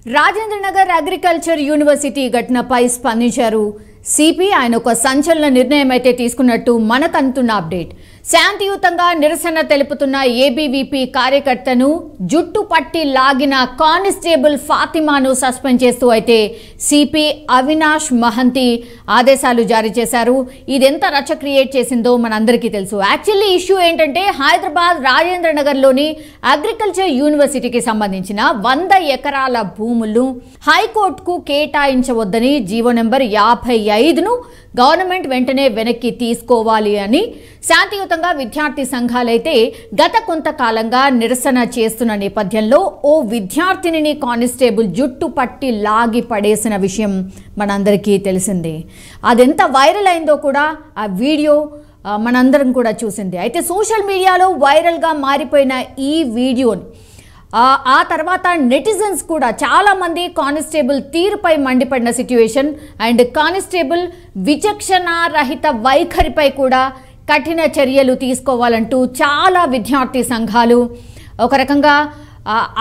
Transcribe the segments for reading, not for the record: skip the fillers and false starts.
Rajendranagar agriculture university ఘటనపై స్పందించారు CP. ఆయన ఒక సంచలన నిర్ణయం అయితే తీసుకున్నట్టు మనకు అందుతున్న అప్డేట్. శాంతియుతంగా నిరసన తెలుపుతున్న ఏబీవీపీ కార్యకర్తను జుట్టు పట్టి లాగిన కానిస్టేబుల్ ఫాతిమాను సస్పెండ్ చేస్తూ అయితే సిపి అవినాష్ మహంతి ఆదేశాలు జారీ చేశారు. ఇదెంత రచ్చ క్రియేట్ చేసిందో మనందరికీ తెలుసు. యాక్చువల్లీ ఇష్యూ ఏంటంటే హైదరాబాద్ రాజేంద్రనగర్లోని అగ్రికల్చర్ యూనివర్సిటీకి సంబంధించిన 100 ఎకరాల భూములు హైకోర్టుకు కేటాయించవద్దని జీవో నెంబర్ 55ను గవర్నమెంట్ వెంటనే వెనక్కి తీసుకోవాలి అని శాంతియుతంగా విద్యార్థి సంఘాలైతే గత కొంతకాలంగా నిరసన చేస్తున్న నేపథ్యంలో ఓ విద్యార్థినిని కానిస్టేబుల్ జుట్టు పట్టి లాగి పడేసిన విషయం మనందరికీ తెలిసిందే. అదెంత వైరల్ అయిందో కూడా ఆ వీడియో మనందరం కూడా చూసింది. అయితే సోషల్ మీడియాలో వైరల్గా మారిపోయిన ఈ వీడియోని ఆ తర్వాత నెటిజన్స్ కూడా చాలామంది కానిస్టేబుల్ తీరుపై మండిపడిన సిట్యుయేషన్ అండ్ కానిస్టేబుల్ విచక్షణారహిత వైఖరిపై కూడా కఠిన చర్యలు తీసుకోవాలంటూ చాలా విద్యార్థి సంఘాలు ఒక రకంగా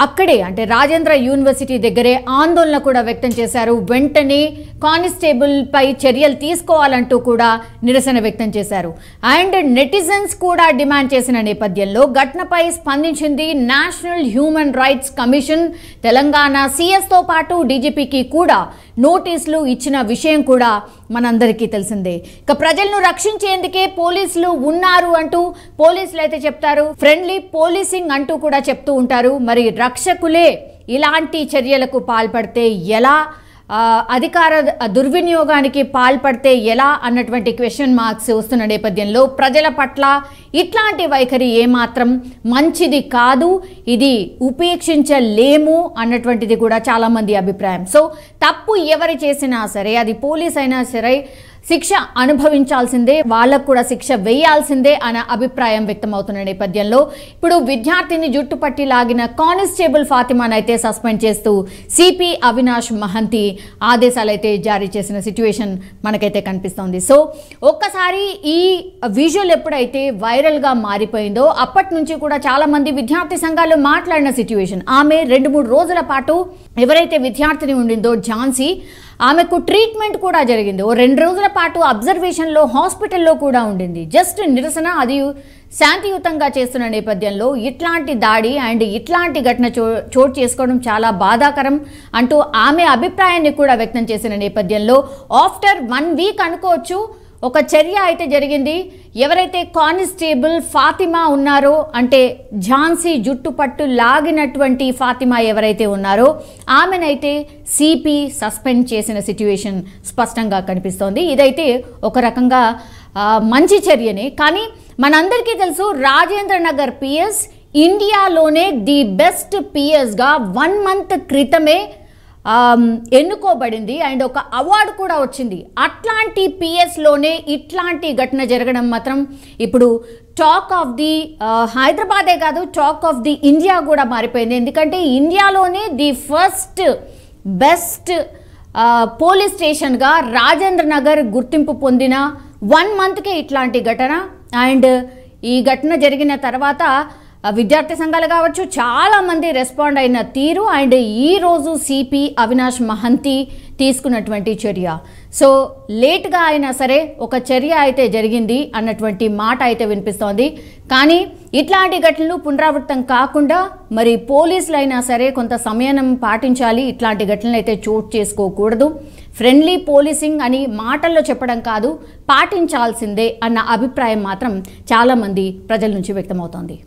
అక్కడే అంటే రాజేంద్ర యూనివర్సిటీ దగ్గరే ఆందోళన కూడా వ్యక్తం చేశారు. వెంటనే కానిస్టేబుల్ పై చర్యలు తీసుకోవాలంటూ కూడా నిరసన వ్యక్తం చేశారు. అండ్ నెటిజన్స్ కూడా డిమాండ్ చేసిన నేపథ్యంలో ఘటనపై స్పందించింది National Human Rights Commission. Telangana సిఎస్తో పాటు డీజీపీకి కూడా నోటీసులు ఇచ్చిన విషయం కూడా మనందరికీ తెలిసిందే. ఇక ప్రజలను రక్షించేందుకే పోలీసులు ఉన్నారు అంటూ పోలీసులు అయితే చెప్తారు. ఫ్రెండ్లీ పోలీసింగ్ అంటూ కూడా చెప్తూ ఉంటారు. మరి రక్షకులే ఇలాంటి చర్యలకు పాల్పడితే ఎలా, అధికార దుర్వినియోగానికి పాల్పడితే ఎలా అన్నటువంటి క్వశ్చన్ మార్క్స్ వస్తున్న నేపథ్యంలో ప్రజల పట్ల ఇట్లాంటి వైఖరి ఏమాత్రం మంచిది కాదు, ఇది ఉపేక్షించలేము అన్నటువంటిది కూడా చాలామంది అభిప్రాయం. సో తప్పు ఎవరు చేసినా సరే, అది పోలీస్ అయినా సరే శిక్ష అనుభవించాల్సిందే, వాళ్ళకు కూడా శిక్ష వేయాల్సిందే అనే అభిప్రాయం వ్యక్తమవుతున్న నేపథ్యంలో ఇప్పుడు విద్యార్థిని జుట్టు పట్టి లాగిన కానిస్టేబుల్ ఫాతిమాను అయితే సస్పెండ్ చేస్తూ సిపి అవినాష్ మహంతి ఆదేశాలు అయితే జారీ చేసిన సిట్యుయేషన్ మనకైతే కనిపిస్తోంది. సో ఒక్కసారి ఈ విజువల్ ఎప్పుడైతే వైరల్గా మారిపోయిందో అప్పటి నుంచి కూడా చాలామంది విద్యార్థి సంఘాలు మాట్లాడిన సిట్యుయేషన్. ఆమె 2-3 రోజుల పాటు ఎవరైతే విద్యార్థిని ఉండిందో ఝాన్సీ, ఆమెకు ట్రీట్మెంట్ కూడా జరిగింది. ఓ 2 రోజుల పాటు అబ్జర్వేషన్లో హాస్పిటల్లో కూడా ఉండింది. జస్ట్ నిరసన అది శాంతియుతంగా చేస్తున్న నేపథ్యంలో ఇట్లాంటి దాడి అండ్ ఇట్లాంటి ఘటన చోటు చేసుకోవడం చాలా బాధాకరం అంటూ ఆమె అభిప్రాయాన్ని కూడా వ్యక్తం చేసిన నేపథ్యంలో ఆఫ్టర్ 1 వీక్ అనుకోవచ్చు ఒక చర్య అయితే జరిగింది. ఎవరైతే కానిస్టేబుల్ ఫాతిమా ఉన్నారో అంటే ఝాన్సీ జుట్టు పట్టు లాగినటువంటి ఫాతిమా ఎవరైతే ఉన్నారో ఆమెనైతే సిపి సస్పెండ్ చేసిన సిట్యుయేషన్ స్పష్టంగా కనిపిస్తోంది. ఇదైతే ఒక రకంగా మంచి చర్యనే. కానీ మనందరికీ తెలుసు రాజేంద్రనగర్ పిఎస్ ఇండియాలోనే ది బెస్ట్ పిఎస్గా 1 మంత్ క్రితమే ఎన్నుకోబడింది అండ్ ఒక అవార్డు కూడా వచ్చింది. అట్లాంటి పిఎస్లోనే ఇట్లాంటి ఘటన జరగడం మాత్రం ఇప్పుడు టాక్ ఆఫ్ ది హైదరాబాదే కాదు, టాక్ ఆఫ్ ది ఇండియా కూడా మారిపోయింది. ఎందుకంటే ఇండియాలోనే ది ఫస్ట్ బెస్ట్ పోలీస్ స్టేషన్గా రాజేంద్రనగర్ గుర్తింపు పొందిన 1 మంత్కే ఇట్లాంటి ఘటన. అండ్ ఈ ఘటన జరిగిన తర్వాత విద్యార్థి సంఘాలు కావచ్చు చాలామంది రెస్పాండ్ అయిన తీరు అండ్ ఈరోజు సిపి అవినాష్ మహంతి తీసుకున్నటువంటి చర్య. సో లేట్గా అయినా సరే ఒక చర్య అయితే జరిగింది అన్నటువంటి మాట అయితే వినిపిస్తోంది. కానీ ఇట్లాంటి ఘటనలు పునరావృతం కాకుండా మరి పోలీసులు అయినా సరే కొంత సమయం పాటించాలి. ఇట్లాంటి ఘటనలు అయితే చోటు చేసుకోకూడదు. ఫ్రెండ్లీ పోలీసింగ్ అని మాటల్లో చెప్పడం కాదు, పాటించాల్సిందే అన్న అభిప్రాయం మాత్రం చాలామంది ప్రజల నుంచి వ్యక్తమవుతోంది.